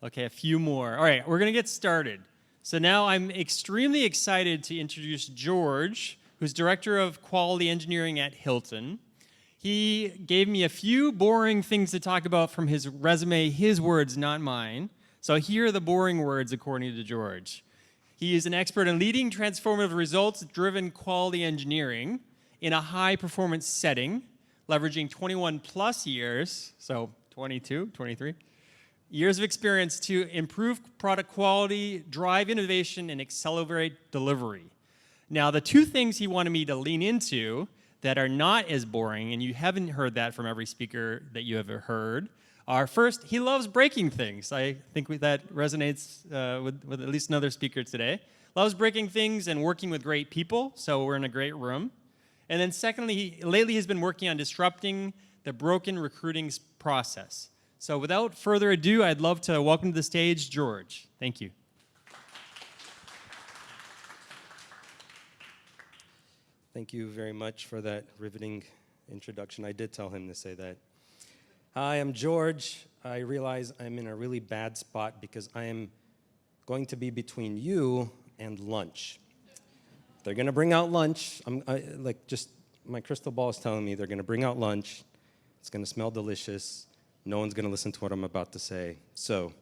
Okay, a few more. All right, we're going to get started. So now I'm extremely excited to introduce George, who's Director of Quality Engineering at Hilton. He gave me a few boring things to talk about from his resume, his words, not mine. So here are the boring words according to George. He is an expert in leading transformative results-driven quality engineering in a high-performance setting, leveraging 21 plus years, so 22, 23, years of experience to improve product quality, drive innovation, and accelerate delivery. Now, the two things he wanted me to lean into that are not as boring, and you haven't heard that from every speaker that you ever heard, are first, he loves breaking things. I think that resonates with at least another speaker today. Loves breaking things and working with great people, so we're in a great room. And then secondly, lately he's been working on disrupting the broken recruiting process. So without further ado, I'd love to welcome to the stage George. Thank you. Thank you very much for that riveting introduction. I did tell him to say that. Hi, I'm George. I realize I'm in a really bad spot because I am going to be between you and lunch. They're going to bring out lunch. My crystal ball is telling me they're going to bring out lunch. It's going to smell delicious. No one's going to listen to what I'm about to say. So I'm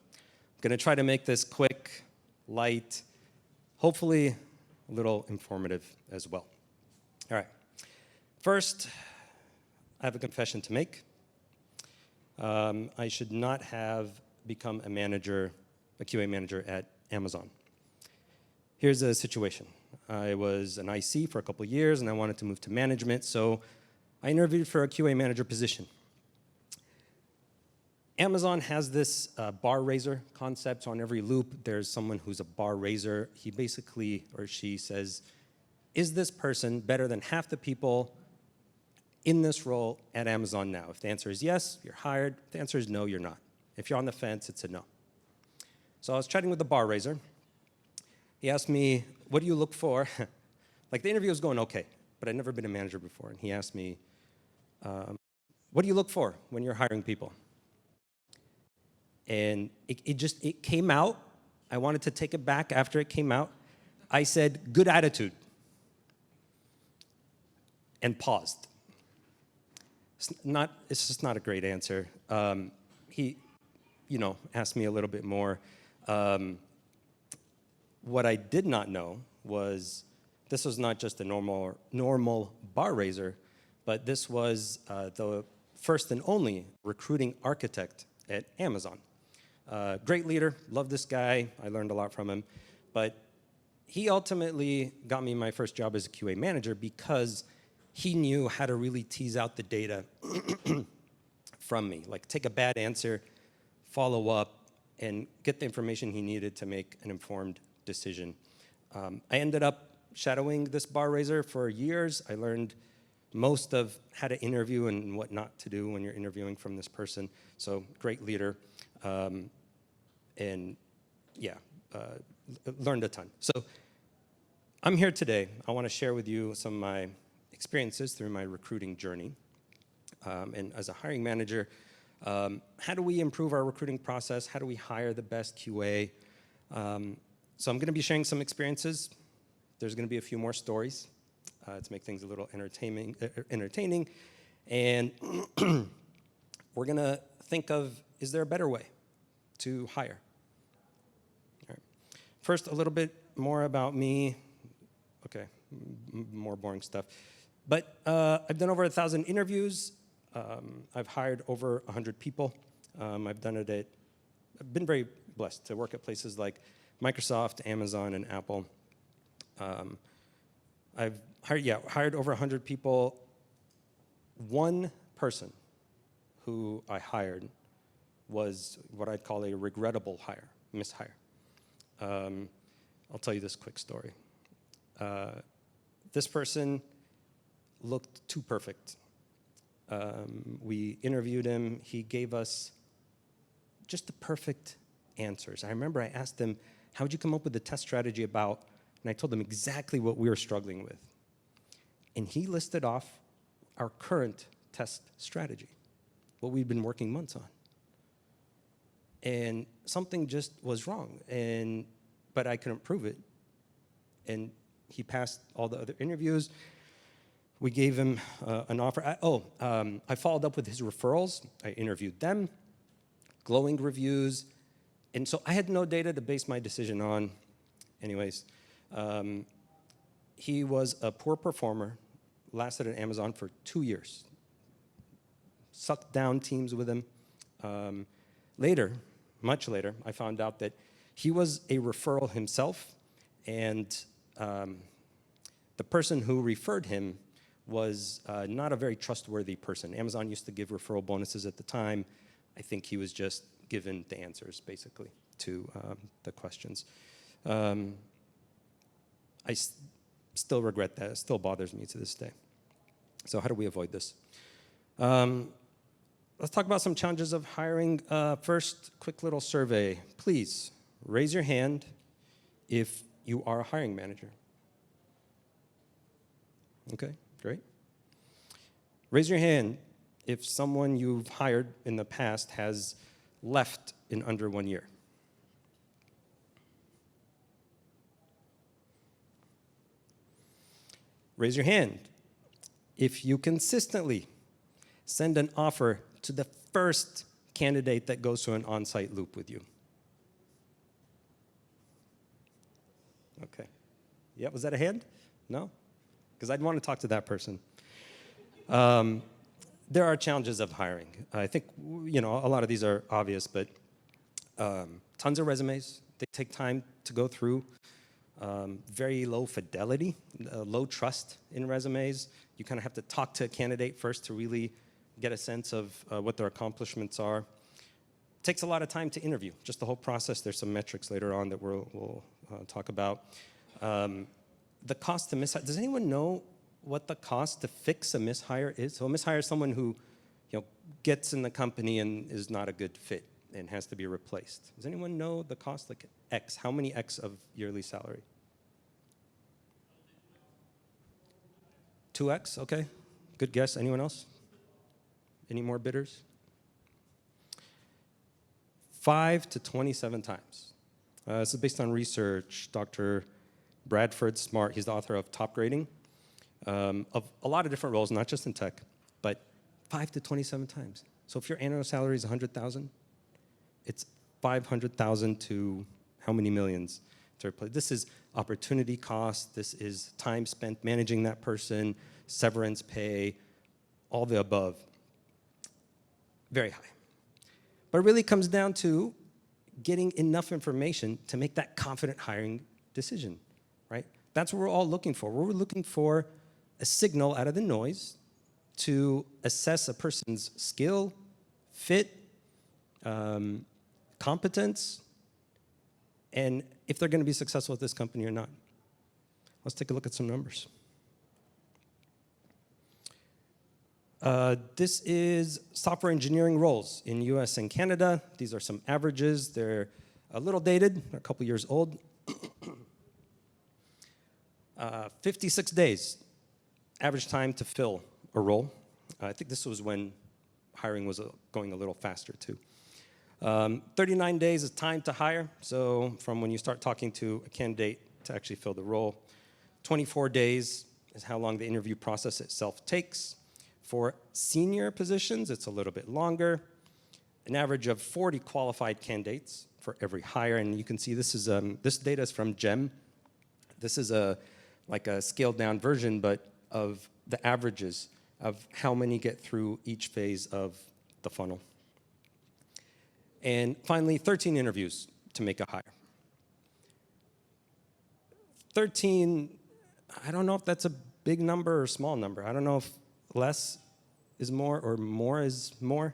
going to try to make this quick, light, hopefully a little informative as well. All right. First, I have a confession to make. I should not have become a QA manager at Amazon. Here's the situation. I was an IC for a couple of years, and I wanted to move to management, so I interviewed for a QA manager position. Amazon has this bar raiser concept. So on every loop, there's someone who's a bar raiser. He basically, or she says, is this person better than half the people in this role at Amazon now? If the answer is yes, you're hired. If the answer is no, you're not. If you're on the fence, it's a no. So I was chatting with the bar raiser. He asked me, what do you look for? Like the interview was going okay, but I'd never been a manager before. And he asked me, what do you look for when you're hiring people? And it came out. I wanted to take it back after it came out. I said, good attitude. And paused. It's just not a great answer. He, asked me a little bit more. What I did not know was this was not just a normal bar raiser, but this was the first and only recruiting architect at Amazon. Great leader, love this guy. I learned a lot from him. But he ultimately got me my first job as a QA manager because he knew how to really tease out the data from me. Like take a bad answer, follow up, and get the information he needed to make an informed decision. I ended up shadowing this bar raiser for years. I learned most of how to interview and what not to do when you're interviewing from this person. So great leader. Learned a ton. So I'm here today. I want to share with you some of my experiences through my recruiting journey. And as a hiring manager, how do we improve our recruiting process? How do we hire the best QA? So I'm going to be sharing some experiences. There's going to be a few more stories to make things a little entertaining. And we're going to think of, is there a better way to hire? All right. First, a little bit more about me. Okay, more boring stuff. But I've done over 1,000 interviews. I've hired over 100 people. I've been very blessed to work at places like Microsoft, Amazon, and Apple. I've hired over 100 people. One person who I hired was what I'd call a regrettable hire, mishire. I'll tell you this quick story. This person looked too perfect. We interviewed him. He gave us just the perfect answers. I remember I asked him, how'd you come up with the test strategy about? And I told him exactly what we were struggling with. And he listed off our current test strategy, what we've been working months on. and something just was wrong, but I couldn't prove it. And he passed all the other interviews. We gave him an offer. I followed up with his referrals. I interviewed them, glowing reviews. And so I had no data to base my decision on. Anyways, he was a poor performer, lasted at Amazon for 2 years. Sucked down teams with him. Later, much later, I found out that he was a referral himself, and the person who referred him was not a very trustworthy person. Amazon used to give referral bonuses at the time. I think he was just given the answers, basically, to the questions. Still regret that. It still bothers me to this day. So how do we avoid this? Let's talk about some challenges of hiring. First, quick little survey. Please raise your hand if you are a hiring manager. Okay, great. Raise your hand if someone you've hired in the past has left in under 1 year. Raise your hand if you consistently send an offer to the first candidate that goes through an on-site loop with you. Okay. Yeah, was that a hand? No? Because I'd want to talk to that person. There are challenges of hiring. I think, a lot of these are obvious, but tons of resumes. They take time to go through. Very low fidelity, low trust in resumes. You kind of have to talk to a candidate first to really get a sense of what their accomplishments are. It takes a lot of time to interview, just the whole process. There's some metrics later on that we'll talk about. The cost to mishire. Does anyone know what the cost to fix a mishire is? So a mishire is someone who gets in the company and is not a good fit and has to be replaced. Does anyone know the cost, like X? How many X of yearly salary? 2X, okay. Good guess. Anyone else? Any more bidders? 5 to 27 times. This is based on research. Dr. Bradford Smart, he's the author of Top Grading, of a lot of different roles, not just in tech, but 5 to 27 times. So if your annual salary is 100,000, it's 500,000 to how many millions to replace? This is opportunity cost. This is time spent managing that person, severance pay, all the above. Very high. But it really comes down to getting enough information to make that confident hiring decision, right? That's what we're all looking for. We're looking for a signal out of the noise to assess a person's skill, fit, competence, and if they're going to be successful at this company or not. Let's take a look at some numbers. This is software engineering roles in US and Canada. These are some averages. They're a little dated, a couple years old. 56 days, average time to fill a role. I think this was when hiring was going a little faster too. 39 days is time to hire, so from when you start talking to a candidate to actually fill the role. 24 days is how long the interview process itself takes. For senior positions, it's a little bit longer. An average of 40 qualified candidates for every hire, and you can see this is this data is from GEM. This is like a scaled down version, but of the averages of how many get through each phase of the funnel. And finally, 13 interviews to make a hire. 13, I don't know if that's a big number or a small number. I don't know if less is more or more is more.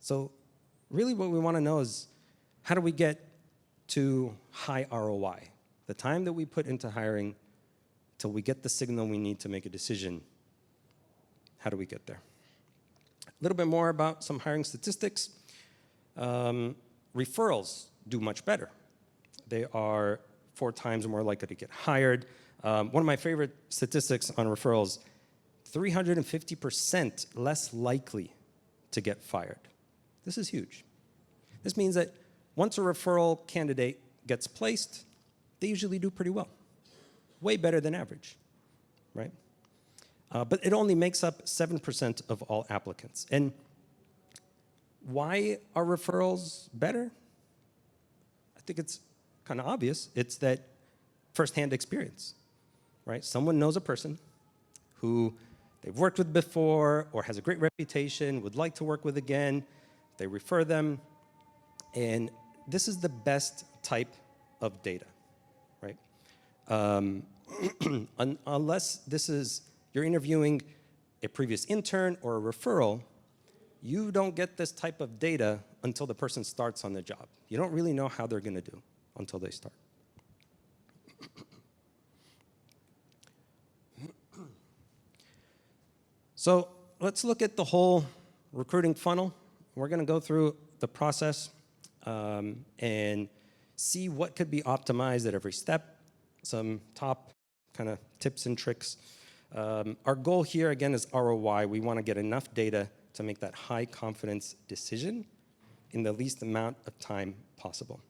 So really what we want to know is, how do we get to high ROI? The time that we put into hiring till we get the signal we need to make a decision, how do we get there? A little bit more about some hiring statistics. Referrals do much better. They are 4 times more likely to get hired. One of my favorite statistics on referrals, 350% less likely to get fired. This is huge. This means that once a referral candidate gets placed, they usually do pretty well, way better than average, right? But it only makes up 7% of all applicants. And why are referrals better? I think it's kind of obvious. It's that firsthand experience, right? Someone knows a person who they've worked with before or has a great reputation, would like to work with again. They refer them. And this is the best type of data, right? Unless you're interviewing a previous intern or a referral, you don't get this type of data until the person starts on the job. You don't really know how they're going to do until they start. So let's look at the whole recruiting funnel. We're going to go through the process and see what could be optimized at every step, some top kind of tips and tricks. Our goal here, again, is ROI. We want to get enough data to make that high confidence decision in the least amount of time possible.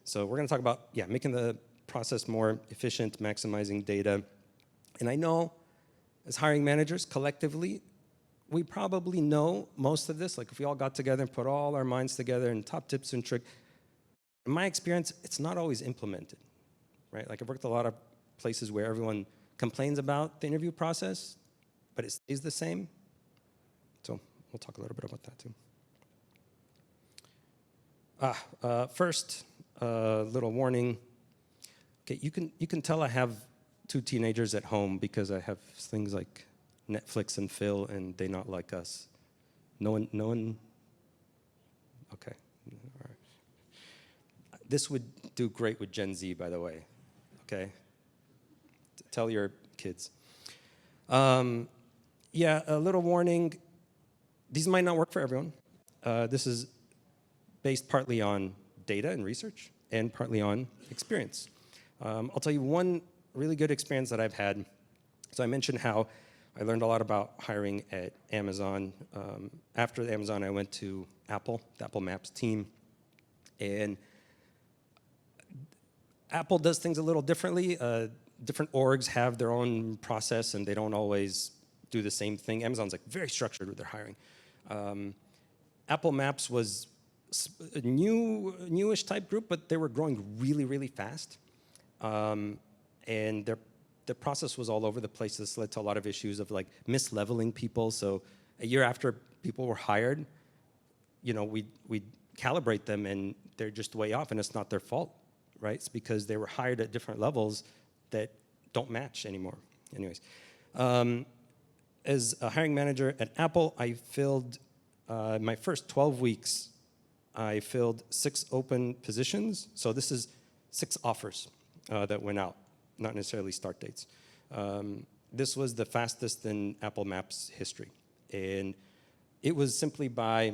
So we're going to talk about, making the process more efficient, maximizing data. And I know as hiring managers, collectively, we probably know most of this. Like if we all got together and put all our minds together and top tips and tricks, in my experience, it's not always implemented, right? Like I've worked a lot of places where everyone complains about the interview process, but it stays the same. So we'll talk a little bit about that too. First, little warning. Okay, you can tell I have 2 teenagers at home because I have things like Netflix and Phil, and they not like us. No one. Okay. All right. This would do great with Gen Z, by the way. Okay. Tell your kids. A little warning. These might not work for everyone. This is based partly on data and research and partly on experience. I'll tell you one really good experience that I've had. So I mentioned how I learned a lot about hiring at Amazon. After Amazon, I went to Apple, the Apple Maps team. And Apple does things a little differently. Different orgs have their own process, and they don't always do the same thing. Amazon's like very structured with their hiring. Apple Maps was a newish type group, but they were growing really, really fast. And the process was all over the place. This led to a lot of issues of like misleveling people. So a year after people were hired, we'd calibrate them and they're just way off, and it's not their fault, right? It's because they were hired at different levels that don't match anymore. Anyways, as a hiring manager at Apple, I filled my first 12 weeks, I filled 6 open positions. So this is 6 offers that went out, not necessarily start dates. This was the fastest in Apple Maps history. And it was simply by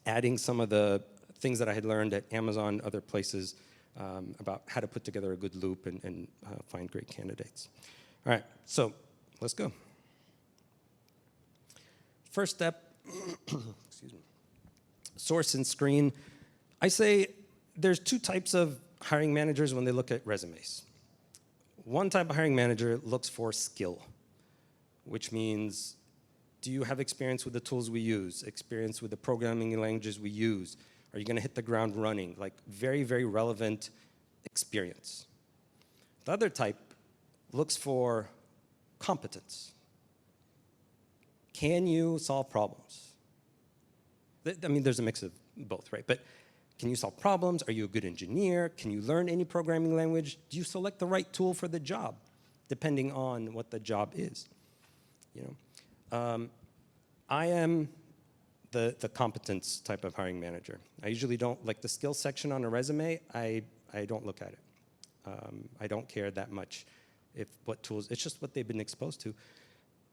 adding some of the things that I had learned at Amazon, other places, about how to put together a good loop and find great candidates. All right, so let's go. First step, excuse me, source and screen. I say there's 2 types of hiring managers when they look at resumes. One type of hiring manager looks for skill, which means, do you have experience with the tools we use, experience with the programming languages we use? Are you going to hit the ground running? Like very, very relevant experience. The other type looks for competence. Can you solve problems? I mean, there's a mix of both, right? But can you solve problems? Are you a good engineer? Can you learn any programming language? Do you select the right tool for the job, depending on what the job is? I am the competence type of hiring manager. I usually don't, like the skills section on a resume, I don't look at it. I don't care that much what tools, it's just what they've been exposed to.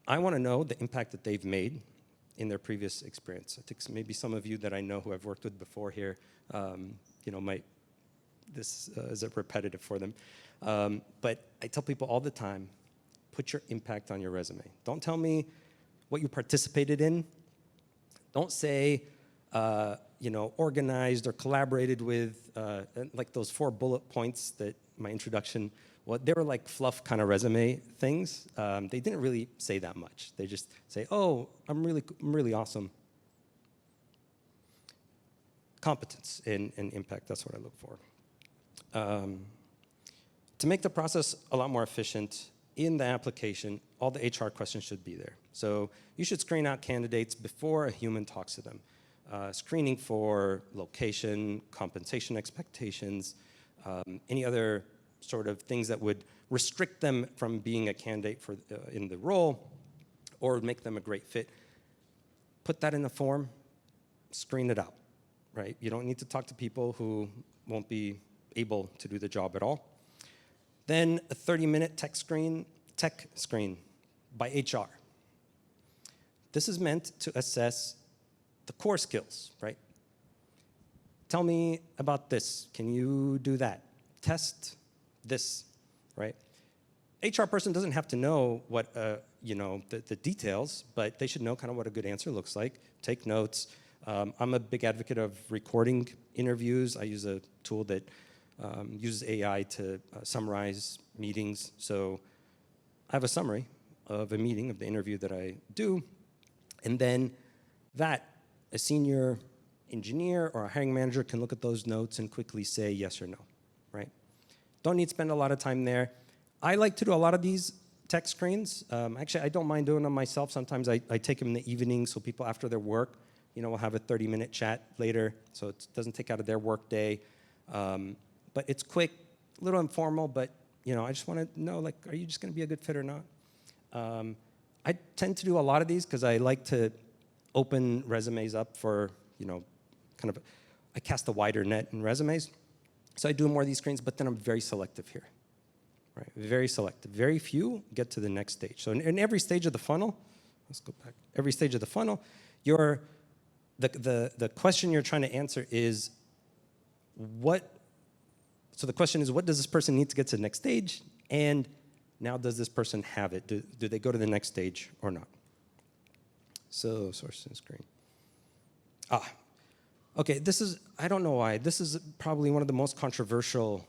I want to know the impact that they've made in their previous experience. I think maybe some of you that I know who I've worked with before here, this is repetitive for them. But I tell people all the time, put your impact on your resume. Don't tell me what you participated in. Don't say, organized or collaborated with, like those 4 bullet points that my introduction, well, they were like fluff kind of resume things. They didn't really say that much. They just say, oh, I'm really awesome. Competence and impact, that's what I look for. To make the process a lot more efficient, in the application, all the HR questions should be there. So you should screen out candidates before a human talks to them. Screening for location, compensation expectations, any other sort of things that would restrict them from being a candidate for in the role or make them a great fit. Put that in a form, screen it out, right? You don't need to talk to people who won't be able to do the job at all. Then a 30-minute tech screen by HR. This is meant to assess the core skills, right? Tell me about this. Can you do that? Test this, right? HR person doesn't have to know what, the details, but they should know kind of what a good answer looks like. Take notes. I'm a big advocate of recording interviews. I use a tool that uses AI to summarize meetings. So I have a summary of a meeting, of the interview that I do, and then a senior engineer or a hiring manager can look at those notes and quickly say yes or no, right? Don't need to spend a lot of time there. I like to do a lot of these tech screens. Actually, I don't mind doing them myself. Sometimes I take them in the evening so people after their work, we'll have a 30-minute chat later so it doesn't take out of their work day. But it's quick, a little informal, but I just want to know, like, are you just going to be a good fit or not? I tend to do a lot of these because I like to open resumes up for, I cast a wider net in resumes. So I do more of these screens, but then I'm very selective here, right? Very selective. Very few get to the next stage. So in every stage of the funnel, let's go back. Every stage of the funnel, the question you're trying to answer is so the question is, what does this person need to get to the next stage? And now, does this person have it? Do they go to the next stage or not? So, source and screen. Okay, I don't know why. This is probably one of the most controversial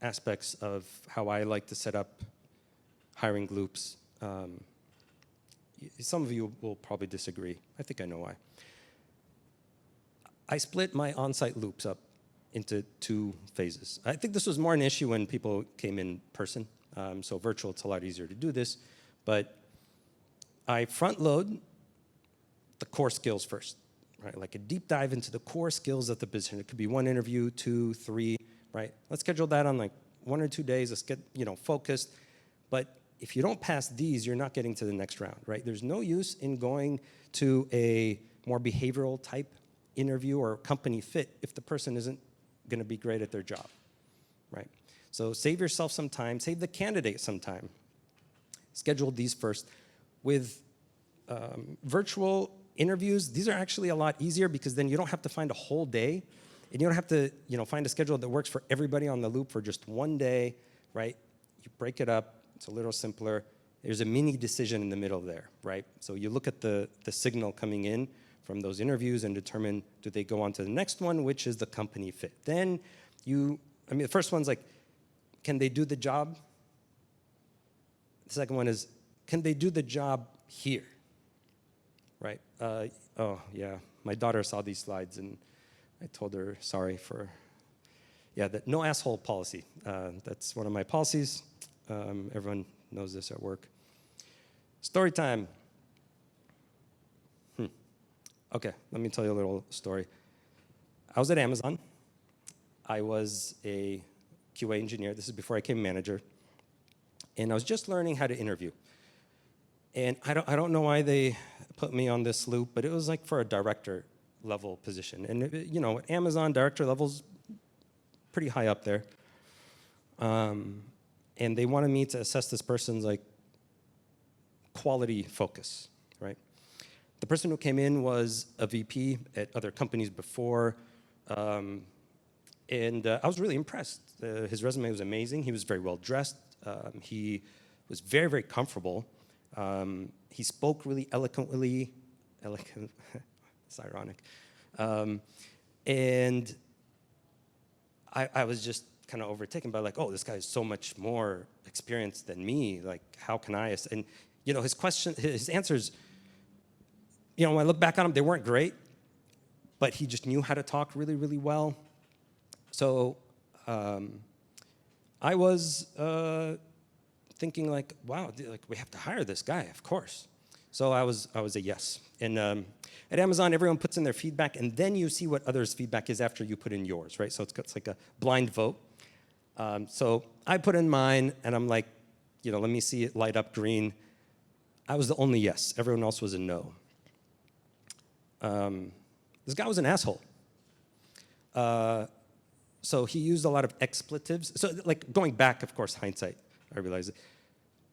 aspects of how I like to set up hiring loops. Some of you will probably disagree. I think I know why. I split my on-site loops up into 2 phases. I think this was more an issue when people came in person. So virtual, it's a lot easier to do this. But I front load the core skills first, right? Like a deep dive into the core skills of the position. It could be 1 interview, 2, 3, right? Let's schedule that on like 1 or 2 days. Let's get, focused. But if you don't pass these, you're not getting to the next round, right? There's no use in going to a more behavioral type interview or company fit if the person isn't going to be great at their job, right? So save yourself some time, save the candidate some time. Schedule these first. With virtual interviews, these are actually a lot easier because then you don't have to find a whole day, and you don't have to find a schedule that works for everybody on the loop for just 1 day, right? You break it up, it's a little simpler. There's a mini decision in the middle there, right? So you look at the signal coming in from those interviews and determine, do they go on to the next one, which is the company fit. Then the first one's like, can they do the job? The second one is, can they do the job here, right? My daughter saw these slides and I told her, sorry for, that no asshole policy. That's one of my policies. Everyone knows this at work. Story time. Okay, let me tell you a little story. I was at Amazon. I was a QA engineer. This is before I became manager. And I was just learning how to interview. And I don't know why they put me on this loop, but it was like for a director level position. And at Amazon, director level's pretty high up there. And they wanted me to assess this person's like quality focus, right? The person who came in was a VP at other companies before, and I was really impressed. His resume was amazing. He was very well dressed. He was very, very comfortable. He spoke really eloquently. It's ironic. And I was just kind of overtaken by like, oh, this guy is so much more experienced than me. Like, how can I? And, his answers, when I look back on them, they weren't great, but he just knew how to talk really, really well. So I was thinking like, wow, we have to hire this guy, of course. So I was a yes. And at Amazon, everyone puts in their feedback, and then you see what others' feedback is after you put in yours, right? So it's like a blind vote. So I put in mine, and I'm like, let me see it light up green. I was the only yes. Everyone else was a no. This guy was an asshole. So he used a lot of expletives. So like going back, of course, hindsight, I realize it.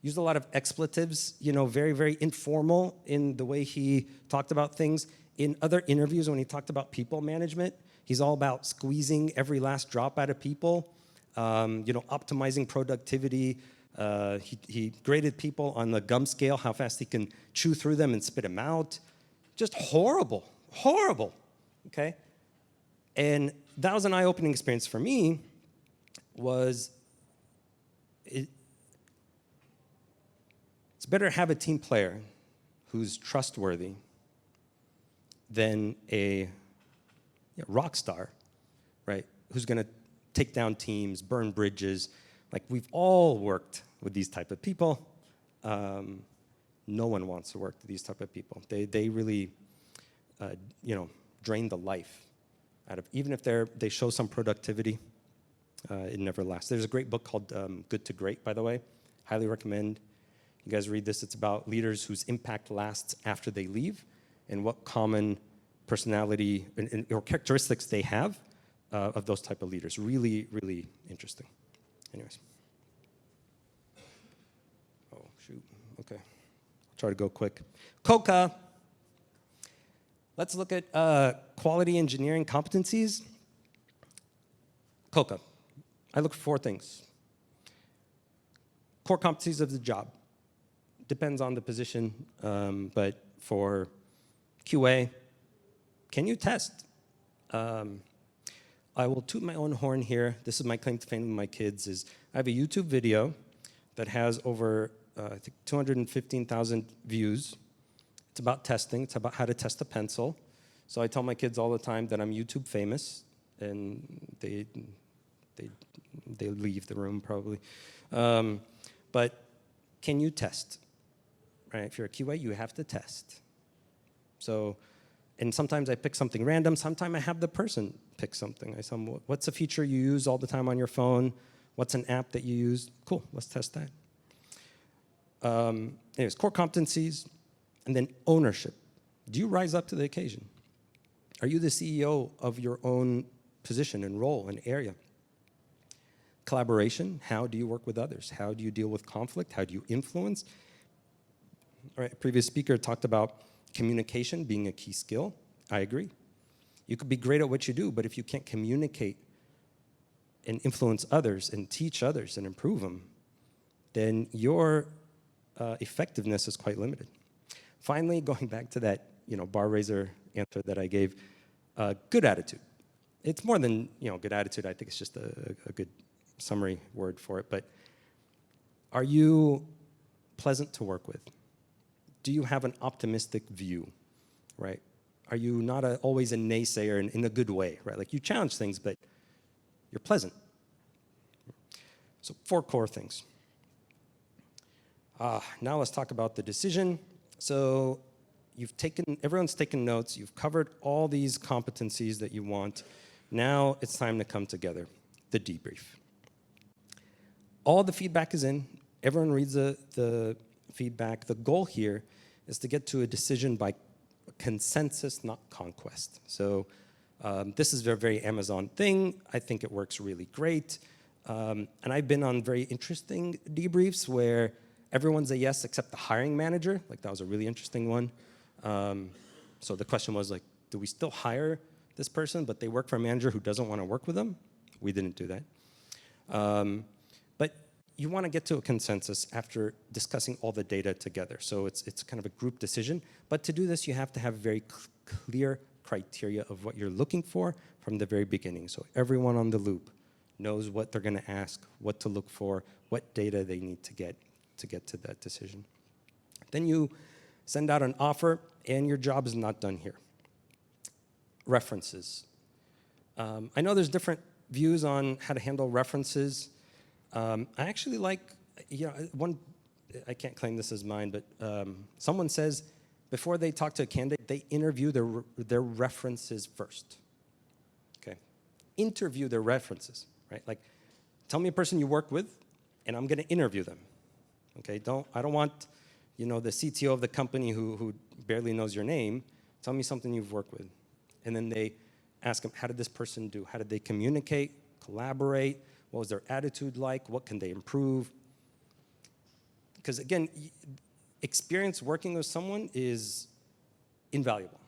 Used a lot of expletives, very, very informal in the way he talked about things. In other interviews, when he talked about people management, he's all about squeezing every last drop out of people, optimizing productivity. He graded people on the gum scale, how fast he can chew through them and spit them out. Just horrible, okay? And that was an eye-opening experience for me, it's better to have a team player who's trustworthy than a rock star, right? Who's gonna take down teams, burn bridges. Like, we've all worked with these type of people. No one wants to work with these type of people. They really, drain the life out of, even if they show some productivity, it never lasts. There's a great book called Good to Great, by the way. Highly recommend you guys read this. It's about leaders whose impact lasts after they leave and what common personality or characteristics they have of those type of leaders. Really, really interesting. Anyways. Oh, shoot. Okay. I'll try to go quick. Coca. Let's look at quality engineering competencies. Coca. I look for 4 things. Core competencies of the job. Depends on the position, but for QA, can you test? I will toot my own horn here. This is my claim to fame with my kids, is I have a YouTube video that has over, I think, 215,000 views. It's about testing. It's about how to test a pencil. So I tell my kids all the time that I'm YouTube famous, and they leave the room probably. But can you test? Right? If you're a QA, you have to test. So, and sometimes I pick something random. Sometimes I have the person pick something. I say, what's a feature you use all the time on your phone? What's an app that you use? Cool, let's test that. Anyways, core competencies, and then ownership. Do you rise up to the occasion? Are you the CEO of your own position and role and area? Collaboration, how do you work with others? How do you deal with conflict? How do you influence? All right, a previous speaker talked about communication being a key skill. I agree. You could be great at what you do, but if you can't communicate and influence others and teach others and improve them, then your effectiveness is quite limited. Finally, going back to that bar raiser answer that I gave, good attitude. It's more than good attitude. I think it's just a good summary word for it. But are you pleasant to work with? Do you have an optimistic view, right? Are you not always a naysayer in a good way, right? Like, you challenge things, but you're pleasant. So 4 core things. Now let's talk about the decision. So everyone's taken notes. You've covered all these competencies that you want. Now it's time to come together, the debrief. All the feedback is in. Everyone reads the feedback. The goal here is to get to a decision by consensus, not conquest. So this is a very Amazon thing. I think it works really great. And I've been on very interesting debriefs where everyone's a yes except the hiring manager. Like, that was a really interesting one. So the question was, like, do we still hire this person, but they work for a manager who doesn't want to work with them? We didn't do that. But you want to get to a consensus after discussing all the data together. So it's kind of a group decision. But to do this, you have to have very clear criteria of what you're looking for from the very beginning. So everyone on the loop knows what they're going to ask, what to look for, what data they need to get to that decision. Then you send out an offer, and your job is not done here. References. I know there's different views on how to handle references. I actually like, I can't claim this as mine, but someone says before they talk to a candidate, they interview their references first. Okay, interview their references, right? Like, tell me a person you work with, and I'm going to interview them. Okay, I don't want, the CTO of the company who barely knows your name. Tell me something you've worked with, and then they ask them, how did this person do? How did they communicate, collaborate? What was their attitude like? What can they improve? Because again, experience working with someone is invaluable,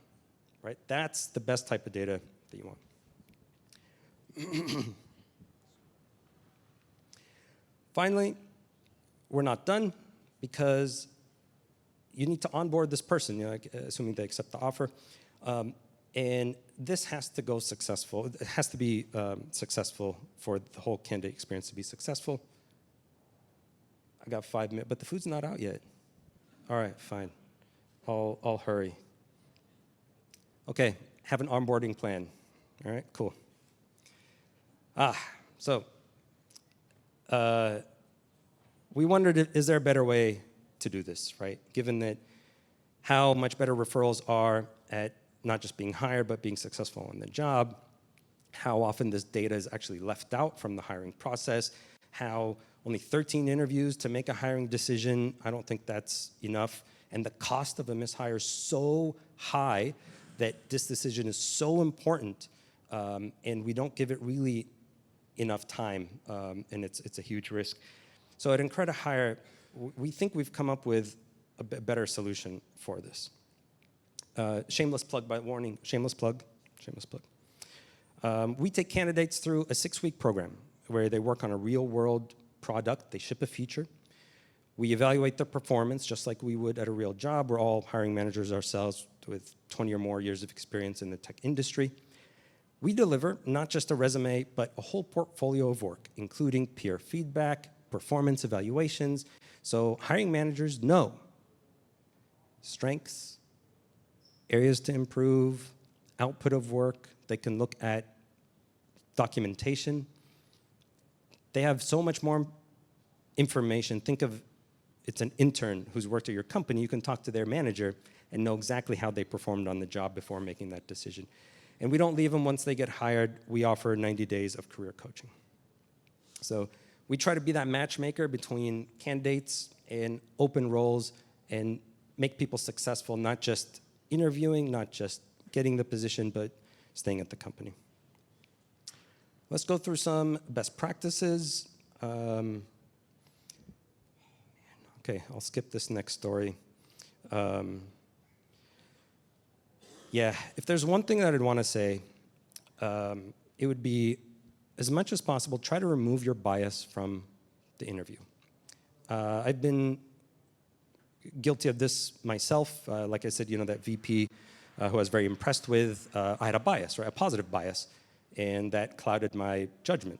right? That's the best type of data that you want. Finally, we're not done because you need to onboard this person, assuming they accept the offer. And this has to go successful. It has to be successful for the whole candidate experience to be successful. I got 5 minutes, but the food's not out yet. All right, fine. I'll hurry. Okay, have an onboarding plan. All right, cool. So we wondered, is there a better way to do this, right? Given that how much better referrals are at not just being hired, but being successful on the job, how often this data is actually left out from the hiring process, how only 13 interviews to make a hiring decision, I don't think that's enough. And the cost of a mishire is so high that this decision is so important, and we don't give it really enough time, and it's a huge risk. So at InnovateQA, we think we've come up with a better solution for this. Shameless plug, by warning, shameless plug. We take candidates through a 6-week program where they work on a real-world product. They ship a feature. We evaluate their performance just like we would at a real job. We're all hiring managers ourselves with 20 or more years of experience in the tech industry. We deliver not just a resume, but a whole portfolio of work, including peer feedback, performance evaluations, so hiring managers know strengths, areas to improve, output of work. They can look at documentation. They have so much more information. Think of it's an intern who's worked at your company. You can talk to their manager and know exactly how they performed on the job before making that decision. And we don't leave them once they get hired. We offer 90 days of career coaching. So we try to be that matchmaker between candidates and open roles and make people successful, not just interviewing, not just getting the position, but staying at the company. Let's go through some best practices. Okay, I'll skip this next story. Yeah, if there's one thing that I'd want to say, it would be, as much as possible, try to remove your bias from the interview. I've been guilty of this myself. Like I said, that VP who I was very impressed with, I had a bias, right? A positive bias, and that clouded my judgment.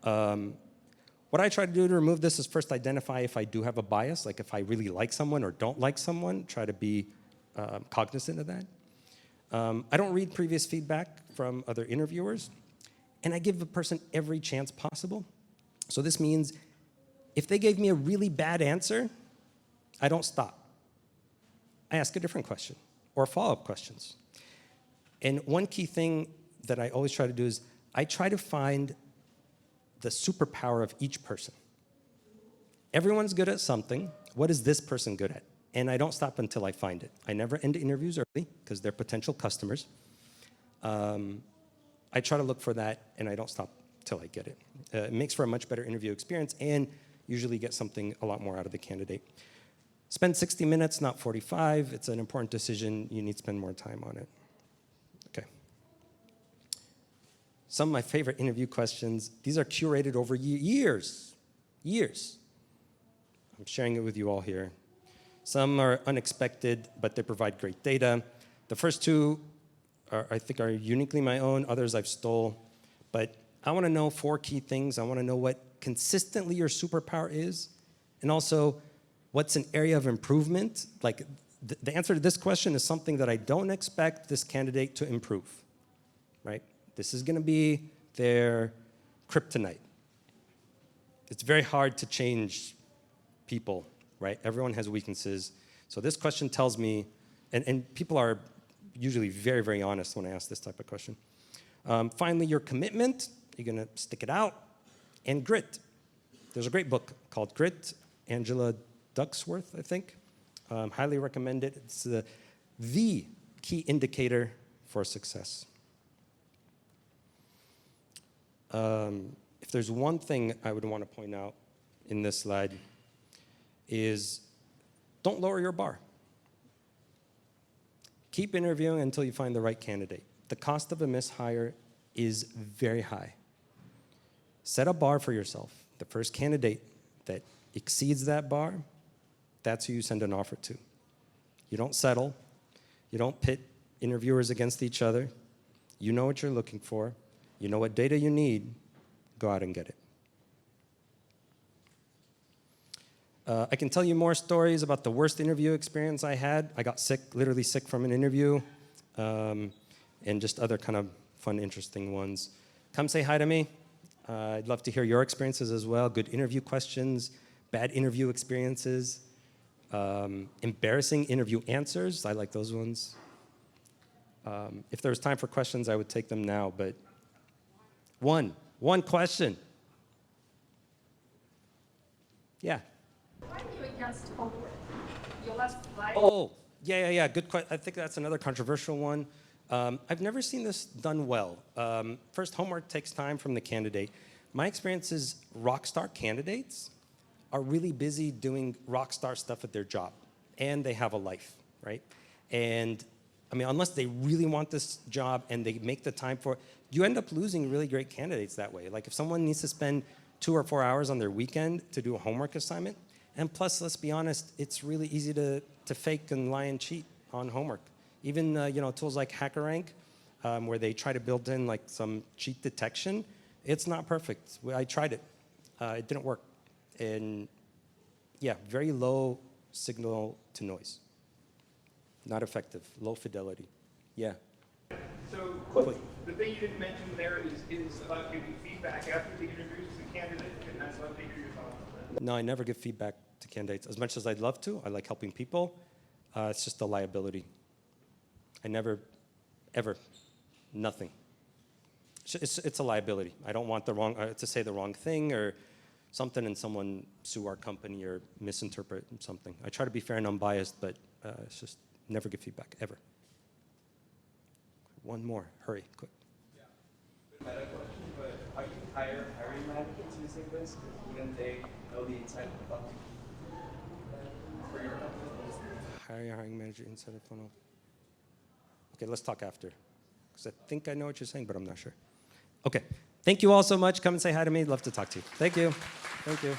What I try to do to remove this is first identify if I do have a bias, like if I really like someone or don't like someone, try to be cognizant of that. I don't read previous feedback from other interviewers, and I give the person every chance possible. So this means if they gave me a really bad answer, I don't stop. I ask a different question or follow-up questions. And one key thing that I always try to do is I try to find the superpower of each person. Everyone's good at something. What is this person good at? And I don't stop until I find it. I never end interviews early because they're potential customers. I try to look for that, and I don't stop till I get it. It makes for a much better interview experience and usually get something a lot more out of the candidate. Spend 60 minutes, not 45. It's an important decision. You need to spend more time on it. Okay. Some of my favorite interview questions, these are curated over years. I'm sharing it with you all here. Some are unexpected, but they provide great data. The first two I think are uniquely my own. Others I've stole. But I want to know 4 key things. I want to know what consistently your superpower is, and also what's an area of improvement. Like the answer to this question is something that I don't expect this candidate to improve, right? This is going to be their kryptonite. It's very hard to change people, right? Everyone has weaknesses. So this question tells me, and people are usually very, very honest when I ask this type of question. Finally, your commitment, you're going to stick it out, and grit. There's a great book called Grit, Angela Duckworth, I think. Highly recommend it. It's the key indicator for success. If there's one thing I would want to point out in this slide is don't lower your bar. Keep interviewing until you find the right candidate. The cost of a mishire is very high. Set a bar for yourself. The first candidate that exceeds that bar, that's who you send an offer to. You don't settle. You don't pit interviewers against each other. You know what you're looking for. You know what data you need. Go out and get it. I can tell you more stories about the worst interview experience I had. I got sick, literally sick from an interview, and just other kind of fun, interesting ones. Come say hi to me. I'd love to hear your experiences as well. Good interview questions, bad interview experiences, embarrassing interview answers. I like those ones. If there was time for questions, I would take them now, but one question. Yeah. Why are you against homework? You're less life. Oh, yeah. Good question. I think that's another controversial one. I've never seen this done well. First, homework takes time from the candidate. My experience is rock star candidates are really busy doing rock star stuff at their job, and they have a life, right? And I mean, unless they really want this job and they make the time for it, you end up losing really great candidates that way. Like if someone needs to spend 2 or 4 hours on their weekend to do a homework assignment, and plus, let's be honest, it's really easy to fake and lie and cheat on homework. Even tools like HackerRank, where they try to build in like some cheat detection, it's not perfect. I tried it. It didn't work. And yeah, very low signal to noise. Not effective, low fidelity. Yeah. So the thing you didn't mention there is about giving feedback after the interviews to the candidate, and I'd love to hear your thoughts on that. No, I never give feedback to candidates. As much as I'd love to, I like helping people. It's just a liability. I never, ever, nothing. It's a liability. I don't want to say the wrong thing or something and someone sue our company or misinterpret something. I try to be fair and unbiased, but it's just never give feedback, ever. One more, hurry, quick. Yeah, meta question, but how do you hire hiring managers using this? Wouldn't they know the inside funnel for your company? Hiring manager inside the funnel. Okay, let's talk after. Because I think I know what you're saying, but I'm not sure. Okay, thank you all so much. Come and say hi to me. Love to talk to you. Thank you. Thank you.